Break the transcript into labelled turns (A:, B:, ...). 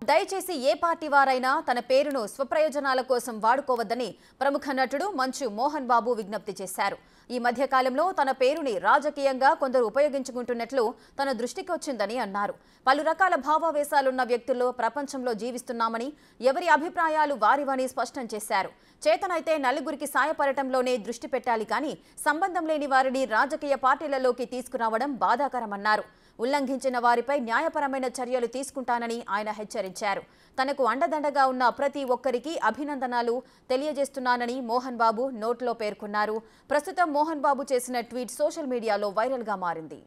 A: దయచేసి ఏ పార్టీ వారైనా తన పేరును స్వప్రయోజనాల కోసం వాడుకోవద్దని ప్రముఖ నటుడు మంచు మోహన్ బాబు విజ్ఞప్తి చేశారు. ఈ మధ్య కాలంలో తన పేరుని రాజకీయంగా కొందరు ఉపయోగించుకుంటున్నట్లు తన దృష్టికి వచ్చిందని అన్నారు. పలు రకాల భావావేశాలున్న వ్యక్తుల్లో ప్రపంచంలో జీవిస్తున్నామని, ఎవరి అభిప్రాయాలు వారివని స్పష్టం చేశారు. చేతనైతే నలుగురికి సాయపడటంలోనే దృష్టి పెట్టాలి కానీ సంబంధం లేని వారిని రాజకీయ పార్టీలలోకి తీసుకురావడం బాధాకరమన్నారు. ఉల్లంఘించిన వారిపై న్యాయపరమైన చర్యలు తీసుకుంటానని ఆయన హెచ్చరించారు. తనకు అండదండగా ఉన్న ప్రతి ఒక్కరికి అభినందనలు తెలియజేస్తున్నానని మోహన్ బాబు నోట్లో పేర్కొన్నారు. ప్రస్తుతం మోహన్ బాబు చేసిన ట్వీట్ సోషల్ మీడియాలో వైరల్గా మారింది.